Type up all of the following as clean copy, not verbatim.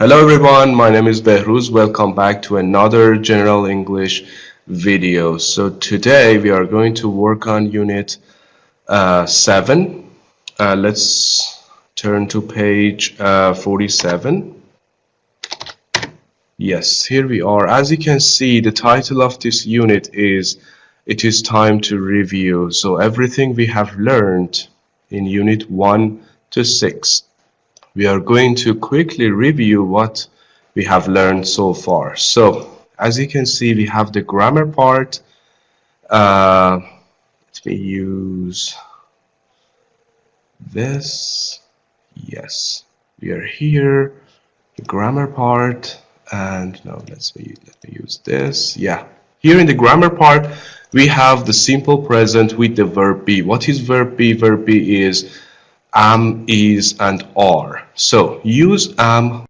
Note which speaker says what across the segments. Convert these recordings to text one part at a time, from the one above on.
Speaker 1: Hello everyone, my name is Behruz. Welcome back to another General English video. So today we are going to work on Unit 7. Let's turn to page 47. Yes, here we are. As you can see, the title of this unit is It is Time to Review. So everything we have learned in Unit 1 to 6. We are going to quickly review what we have learned so far. So, as you can see, we have the grammar part. Let me use this. Yes, we are here. The grammar part, and no, let me use this. Yeah, here in the grammar part, we have the simple present with the verb be. What is verb be? Verb be is am, is, and are. So use am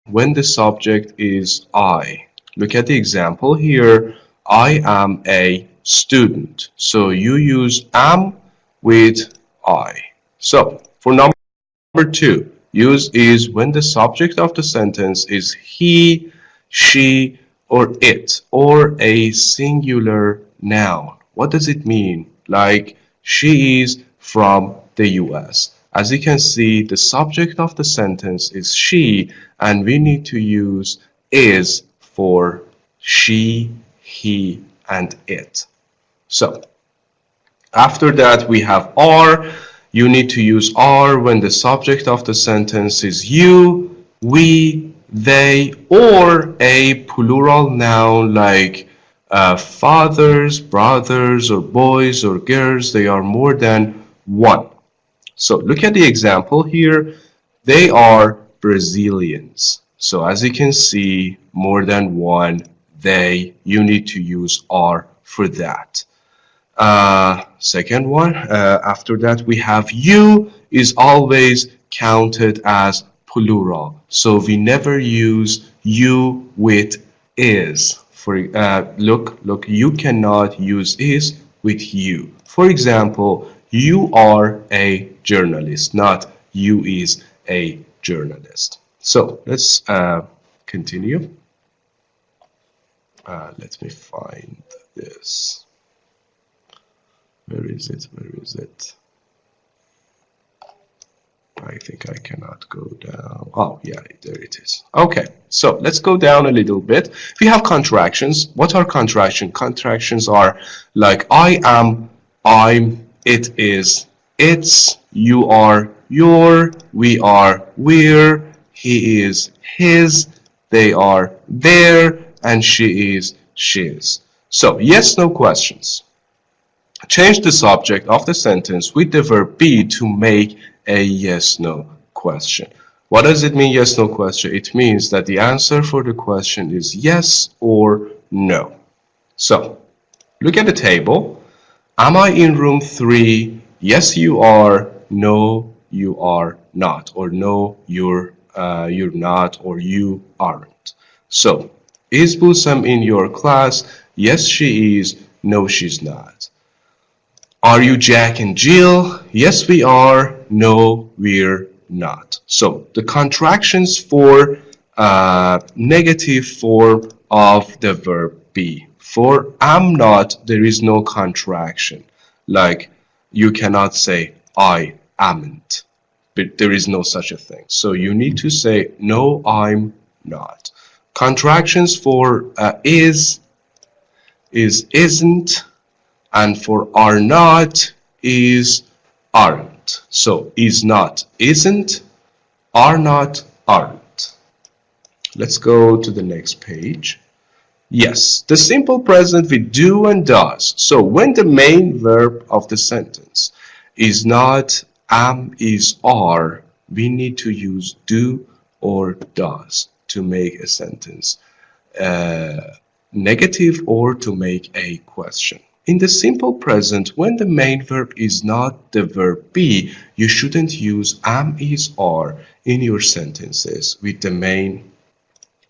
Speaker 1: when the subject is I. Look at the example here. I am a student. So you use am with I. So for number 2, use is when the subject of the sentence is he, she, or it, or a singular noun. What does it mean? Like, she is from the US. As you can see, the subject of the sentence is she, and we need to use is for she, he, and it. So, after that, we have are. You need to use are when the subject of the sentence is you, we, they, or a plural noun like fathers, brothers, or boys, or girls. They are more than one. So look at the example here. They are Brazilians. So as you can see, more than one, they, you need to use are for that. Second one, after that we have you is always counted as plural. So we never use you with is. For look, you cannot use is with you. For example, you are a journalist, not you is a journalist. So let's continue. Let me find this. Where is it? Where is it? I think I cannot go down. Oh, yeah, there it is. Okay, so let's go down a little bit. We have contractions. What are contractions? Contractions are like I am, I'm, it is, it's, you are, your, we are, we're, he is, his, they are, their, and she is, she's. So, yes, no questions. Change the subject of the sentence with the verb be to make a yes-no question. What does it mean, yes-no question? It means that the answer for the question is yes or no. So, look at the table. Am I in room 3? Yes, you are. No, you are not. Or no, you're not, or you aren't. So, is Busam in your class? Yes, she is. No, she's not. Are you Jack and Jill? Yes, we are. No, we're not. So the contractions for negative form of the verb be. For am not, there is no contraction. Like you cannot say I amn't. But there is no such a thing. So you need to say no, I'm not. Contractions for is isn't, and for are not is aren't. So is not isn't, are not aren't. Let's go to the next page. Yes, the simple present with do and does. So when the main verb of the sentence is not am, is, are, we need to use do or does to make a sentence negative or to make a question. In the simple present, when the main verb is not the verb be, you shouldn't use am, is, are in your sentences with the main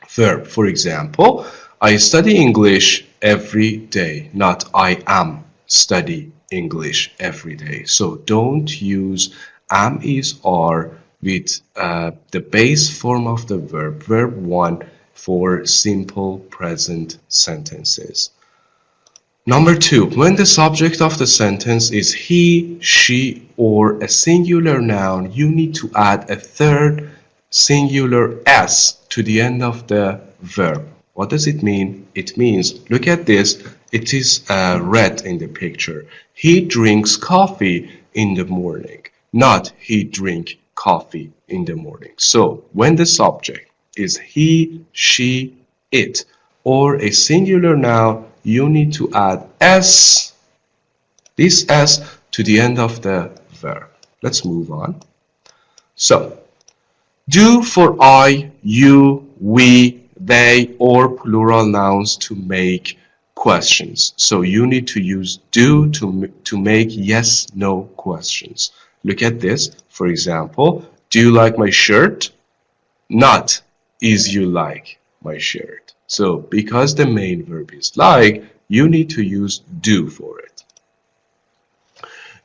Speaker 1: verb. For example, I study English every day, not I am study English every day. So don't use am, is, are with the base form of the verb 1 for simple present sentences. Number 2, when the subject of the sentence is he, she, or a singular noun, you need to add a third singular s to the end of the verb. What does it mean? It means, look at this, it is red in the picture. He drinks coffee in the morning, not he drink coffee in the morning. So when the subject is he, she, it, or a singular noun, you need to add s, this s, to the end of the verb. Let's move on. So, do for I, you, we, they, or plural nouns to make questions. So you need to use do to make yes, no questions. Look at this. For example, do you like my shirt? Not is you like my shirt. So because the main verb is like, you need to use do for it.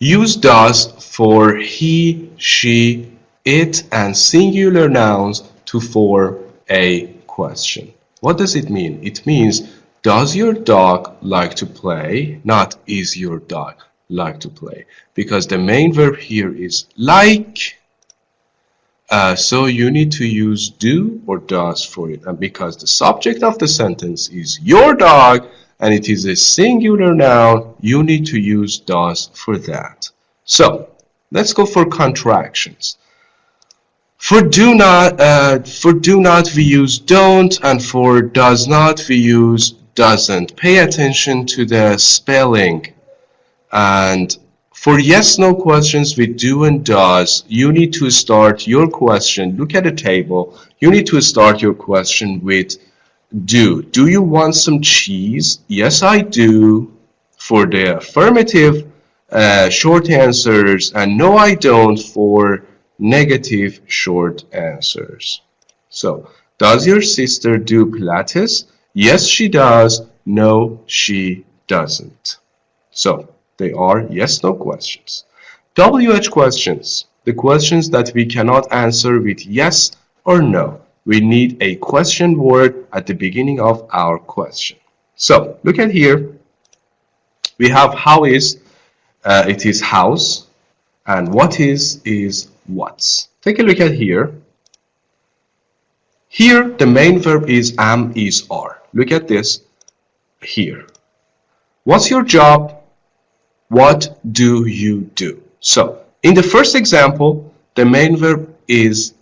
Speaker 1: Use does for he, she, it, and singular nouns to form a question. What does it mean? It means, does your dog like to play? Not is your dog like to play. Because the main verb here is like. So you need to use do or does for it. And because the subject of the sentence is your dog and it is a singular noun, you need to use does for that. So let's go for contractions. For do not we use don't, and for does not we use doesn't. Pay attention to the spelling. And for yes no questions with do and does, you need to start your question. Look at the table. You need to start your question with do. Do you want some cheese? Yes, I do. For the affirmative, short answers, and no, I don't for negative short answers. So, does your sister do Pilates? Yes, she does. No, she doesn't. So, they are yes, no questions. WH questions, the questions that we cannot answer with yes or no. We need a question word at the beginning of our question. So, look at here. We have how is, it is house, and what is what's. Take a look at here. Here, the main verb is am, is, are. Look at this here. What's your job? What do you do? So, in the first example, the main verb is,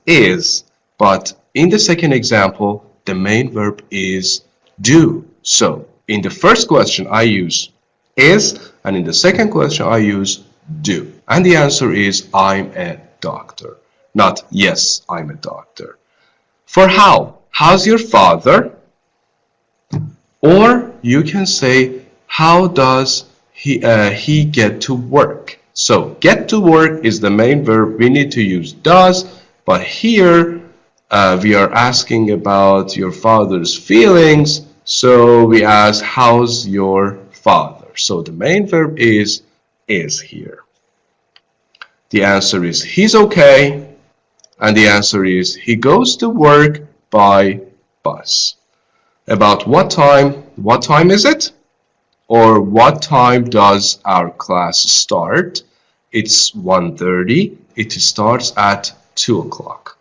Speaker 1: but in the second example, the main verb is do. So, in the first question, I use is, and in the second question, I use do. And the answer is, I'm a doctor. Not, yes, I'm a doctor. For how? How's your father? Or you can say, how does he get to work? So, get to work is the main verb. We need to use does, but here we are asking about your father's feelings. So, we ask, how's your father? So, the main verb is here. The answer is, he's okay. And the answer is, he goes to work by bus. About what time? What time is it? Or what time does our class start? It's 1:30. It starts at 2 o'clock.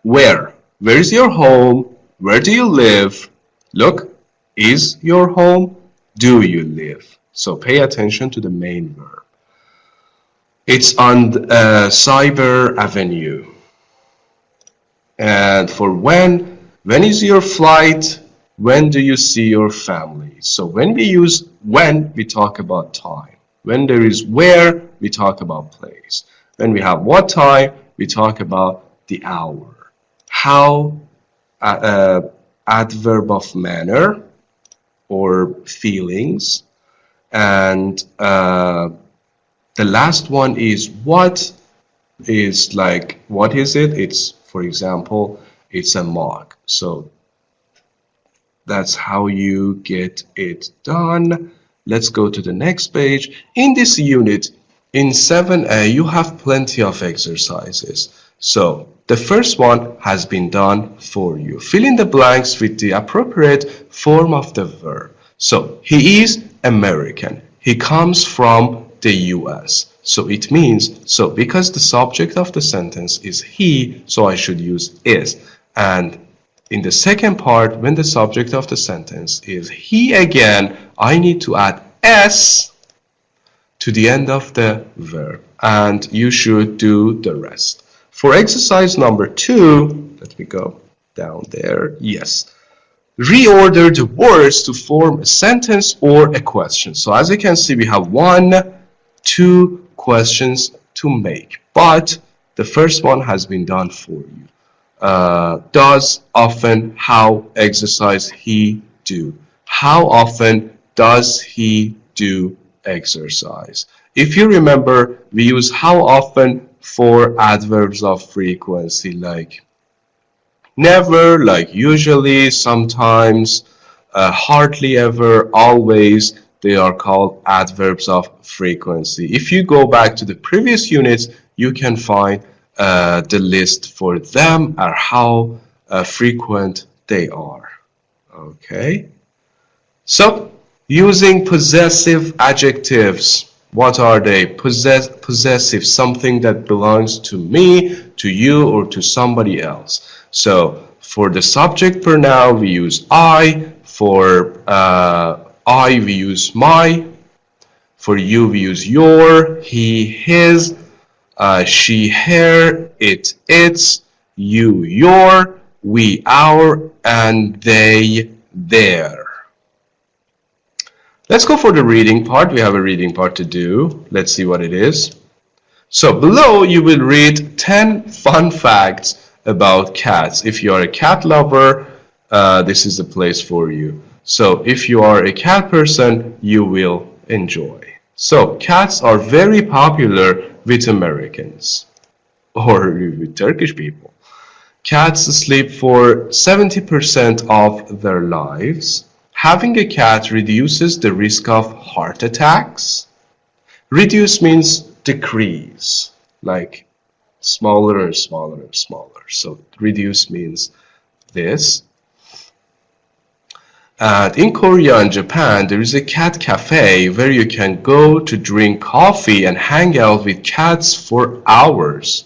Speaker 1: Where? Where is your home? Where do you live? Look, is your home? Do you live? So pay attention to the main verb. It's on Cyber Avenue. And for when is your flight? When do you see your family? So when we use when, we talk about time. When there is where, we talk about place. When we have what time, we talk about the hour. How, adverb of manner or feelings. And the last one is what is like, what is it? It's, for example, it's a mug. So that's how you get it done. Let's go to the next page. In this unit, In 7a, you have plenty of exercises. So the first one has been done for you. Fill in the blanks with the appropriate form of the verb. So he is American. He comes from the US. So it means, so because the subject of the sentence is he, so I should use is. And in the second part, when the subject of the sentence is he again, I need to add s to the end of the verb, and you should do the rest. For exercise number 2, let me go down there. Yes. Reorder the words to form a sentence or a question. So as you can see, we have 1, 2 questions to make, but the first one has been done for you. Does, often, how, exercise, he, do. How often does he do exercise? If you remember, we use how often for adverbs of frequency, like never, like usually, sometimes, hardly ever, always. They are called adverbs of frequency. If you go back to the previous units, you can find the list for them or how frequent they are. Okay. So, using possessive adjectives. What are they? Possessive, something that belongs to me, to you, or to somebody else. So, for the subject pronoun, we use I. For I, we use my. For you, we use your, he, his, she, her, it, its, you, your, we, our, and they, their. Let's go for the reading part. We have a reading part to do. Let's see what it is. So below you will read 10 fun facts about cats. If you are a cat lover, this is the place for you. So if you are a cat person, you will enjoy. So cats are very popular with Americans or with Turkish people. Cats sleep for 70% of their lives. Having a cat reduces the risk of heart attacks. Reduce means decrease, like smaller and smaller and smaller. So reduce means this. And in Korea and Japan, there is a cat cafe where you can go to drink coffee and hang out with cats for hours.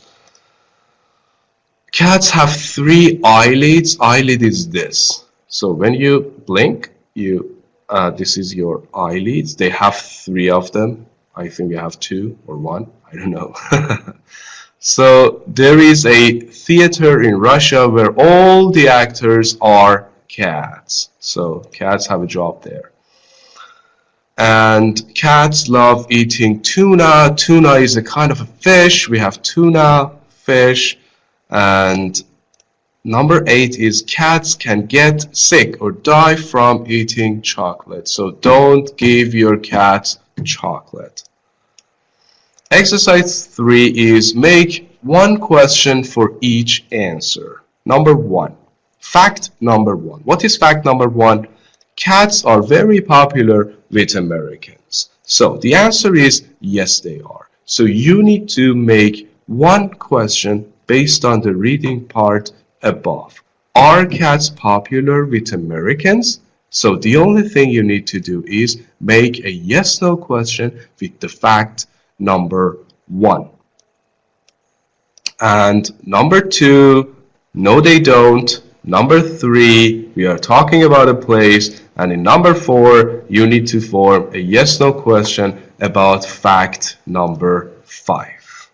Speaker 1: Cats have 3 eyelids. Eyelid is this. So when you blink, this is your eyelids. They have 3 of them. I think you have 2 or 1. I don't know. So there is a theater in Russia where all the actors are cats. So cats have a job there. And cats love eating tuna. Tuna is a kind of a fish. We have tuna, fish, and number 8 is cats can get sick or die from eating chocolate. So don't give your cats chocolate. Exercise 3 is make 1 question for each answer. Number 1. Fact number 1. What is fact number 1? Cats are very popular with Americans. So the answer is yes, they are. So you need to make 1 question based on the reading part above. Are cats popular with Americans? So the only thing you need to do is make a yes/no question with the fact number 1. And number 2, no they don't. Number 3, we are talking about a place. And in number 4, you need to form a yes/no question about fact number 5.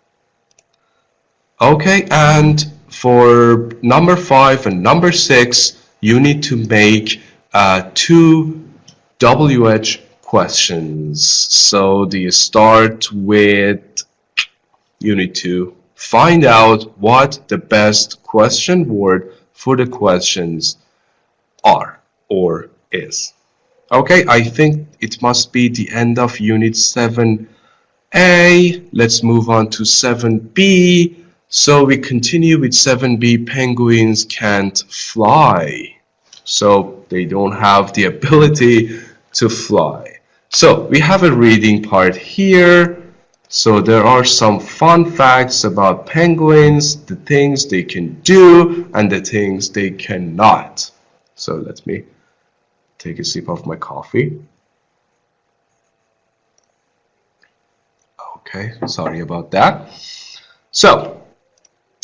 Speaker 1: Okay, and for number 5 and number 6, you need to make 2 WH questions. So you start with, you need to find out what the best question word for the questions are or is. Okay, I think it must be the end of unit 7A. Let's move on to 7B. So we continue with 7B, penguins can't fly. So they don't have the ability to fly. So we have a reading part here. So there are some fun facts about penguins, the things they can do and the things they cannot. So let me take a sip of my coffee. Okay, sorry about that. So,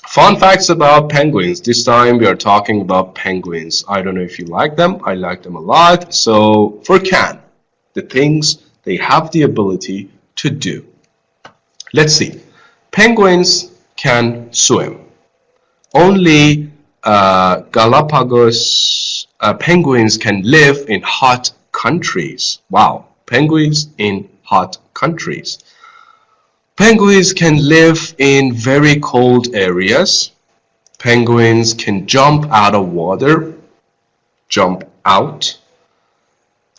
Speaker 1: fun facts about penguins. This time we are talking about penguins. I don't know if you like them. I like them a lot. So, for can, the things they have the ability to do. Let's see. Penguins can swim. Only Galapagos penguins can live in hot countries. Wow, penguins in hot countries. Penguins can live in very cold areas. Penguins can jump out of water. Jump out.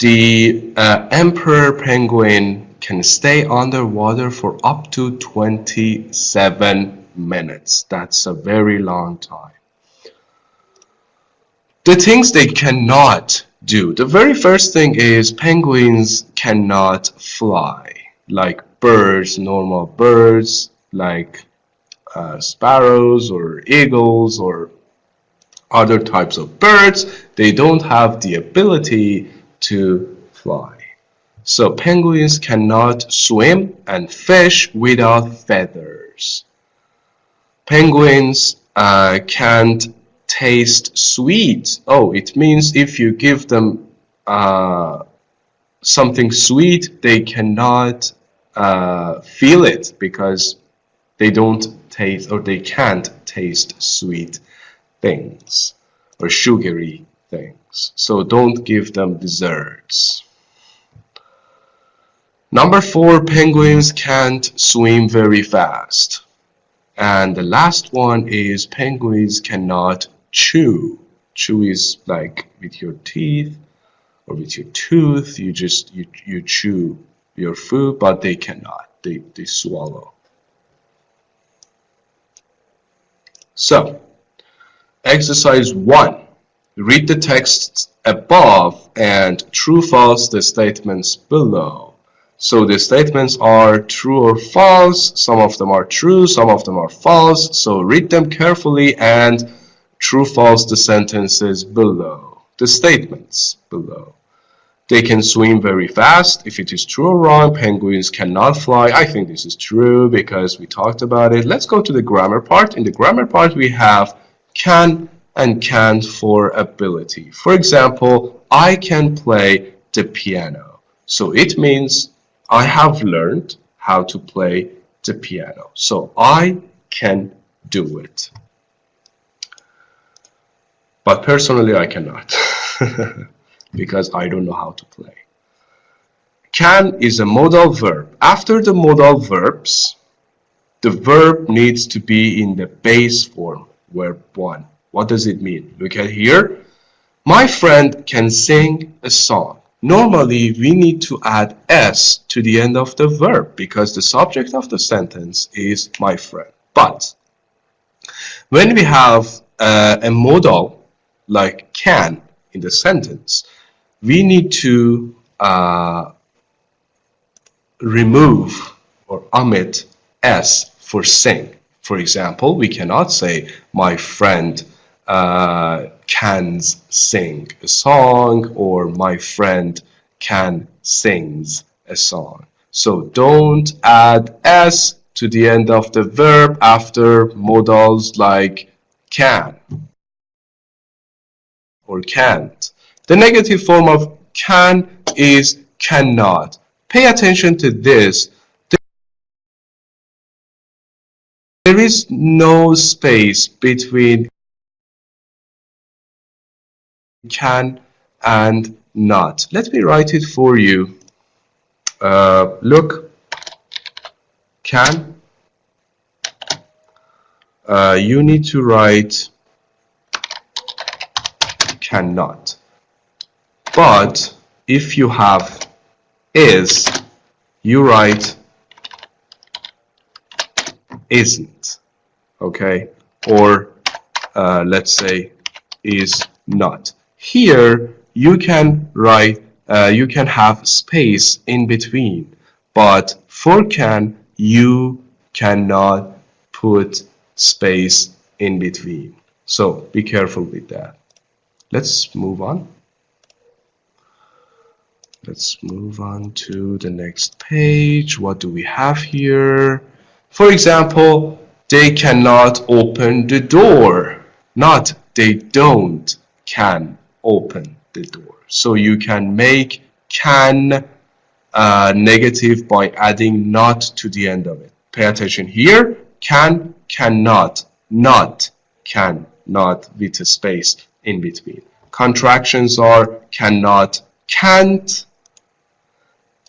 Speaker 1: The emperor penguin can stay underwater for up to 27 minutes. That's a very long time. The things they cannot do. The very first thing is penguins cannot fly like birds, normal birds, like sparrows or eagles or other types of birds. They don't have the ability to fly. So penguins cannot swim and fish without feathers. Penguins can't taste sweet. Oh, it means if you give them something sweet, they cannot feel it because they don't taste or they can't taste sweet things or sugary things. So don't give them desserts. Number 4, penguins can't swim very fast. And the last one is penguins cannot chew. Chew is like with your teeth or with your tooth, you chew your food, but they cannot. They swallow. So, exercise 1. Read the text above and true/false the statements below. So the statements are true or false. Some of them are true, some of them are false. So read them carefully and true/false the sentences below. The statements below. They can swim very fast. If it is true or wrong, penguins cannot fly. I think this is true because we talked about it. Let's go to the grammar part. In the grammar part, we have can and can't for ability. For example, I can play the piano. So it means I have learned how to play the piano. So I can do it. But personally, I cannot. Because I don't know how to play. Can is a modal verb. After the modal verbs, the verb needs to be in the base form, verb 1. What does it mean? Look at here. My friend can sing a song. Normally, we need to add s to the end of the verb because the subject of the sentence is my friend. But when we have a modal like can in the sentence, we need to remove or omit s for sing. For example, we cannot say my friend can sing a song or my friend can sings a song. So don't add s to the end of the verb after modals like can or can't. The negative form of can is cannot. Pay attention to this. There is no space between can and not. Let me write it for you. Look, can. You need to write cannot. But if you have is, you write isn't, okay? Or let's say is not. Here you can write, you can have space in between, but for can you cannot put space in between. So be careful with that. Let's move on. Let's move on to the next page. What do we have here? For example, they cannot open the door. Not they don't can open the door. So you can make can negative by adding not to the end of it. Pay attention here. Can, cannot, not, can, not with a space in between. Contractions are cannot, can't.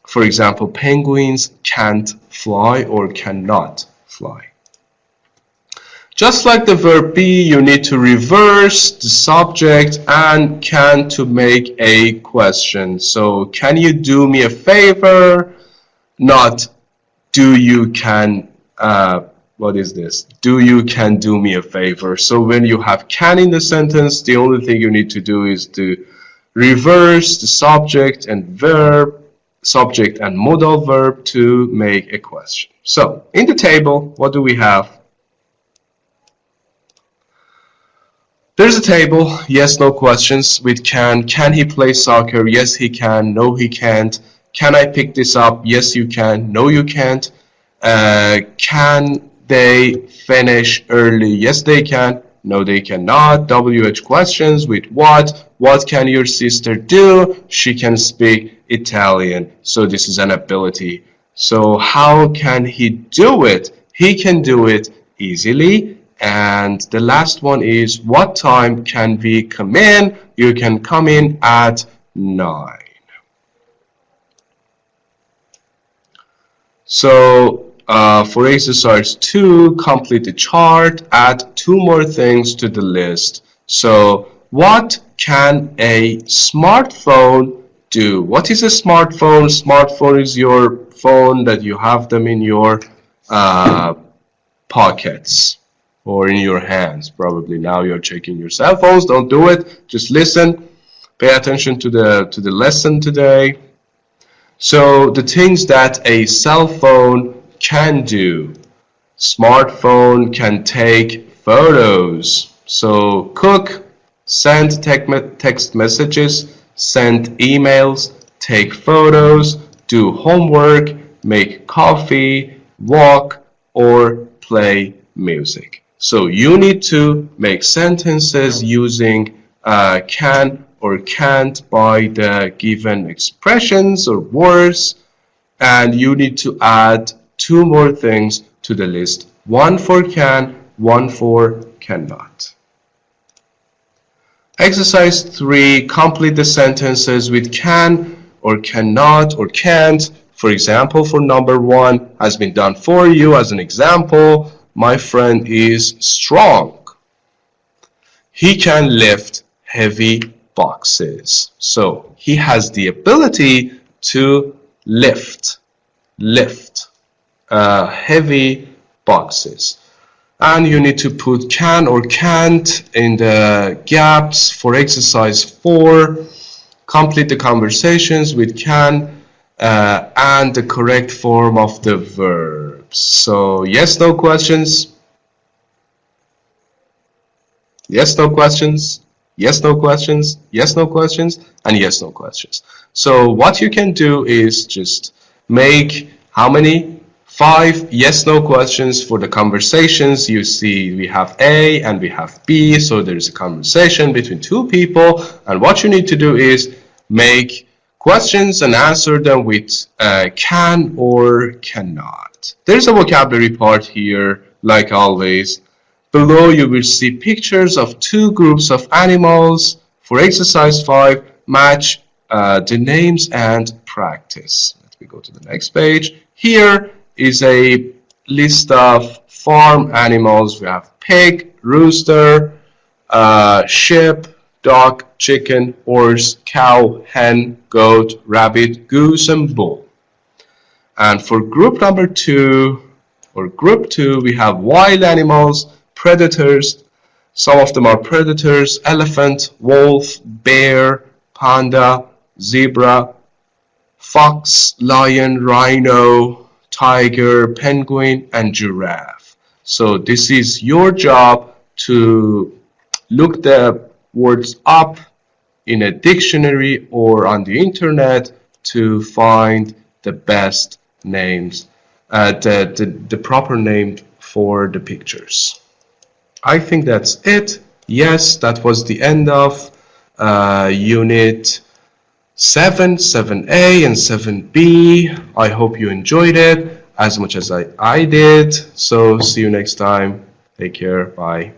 Speaker 1: For example, penguins can't fly or cannot fly. Just like the verb be, you need to reverse the subject and can to make a question. So, can you do me a favor? Not, do you can, what is this? Do you can do me a favor? So when you have can in the sentence, the only thing you need to do is to reverse the subject and verb, subject and modal verb to make a question. So in the table, what do we have? There's a table, yes, no questions with can. Can he play soccer? Yes, he can. No, he can't. Can I pick this up? Yes, you can. No, you can't. Can they finish early? Yes, they can. No, they cannot. WH questions with what? What can your sister do? She can speak Italian. So this is an ability. So how can he do it? He can do it easily. And the last one is, what time can we come in? You can come in at 9. So for exercise 2, complete the chart, add 2 more things to the list. So what can a smartphone do? What is a smartphone? Smartphone is your phone that you have them in your pockets or in your hands. Probably now you're checking your cell phones. Don't do it. Just listen. Pay attention to the lesson today. So the things that a cell phone can do. Smartphone can take photos. So cook, send text messages, send emails, take photos, do homework, make coffee, walk, or play music. So you need to make sentences using can or can't by the given expressions or words, and you need to add 2 more things to the list. 1 for can, 1 for cannot. Exercise 3, complete the sentences with can or cannot or can't. For example, for number 1 has been done for you as an example. My friend is strong. He can lift heavy boxes. So he has the ability to lift heavy boxes. And you need to put can or can't in the gaps. For exercise 4, complete the conversations with can and the correct form of the verbs. So yes, no questions. Yes, no questions. Yes, no questions. Yes, no questions. And yes, no questions. So what you can do is just make how many? 5 yes, no questions for the conversations. You see we have A and we have B. So there's a conversation between 2 people. And what you need to do is make questions and answer them with can or cannot. There's a vocabulary part here, like always. Below you will see pictures of 2 groups of animals. For exercise 5, match the names and practice. Let me go to the next page. Here is a list of farm animals. We have pig, rooster, sheep, dog, chicken, horse, cow, hen, goat, rabbit, goose, and bull. And for group number 2, or group 2, we have wild animals, predators. Some of them are predators: elephant, wolf, bear, panda, zebra, fox, lion, rhino, tiger, penguin, and giraffe. So this is your job to look the words up in a dictionary or on the internet to find the best names, the proper name for the pictures. I think that's it. Yes, that was the end of Unit 7, 7A, and 7B. I hope you enjoyed it as much as I did. So see you next time. Take care. Bye.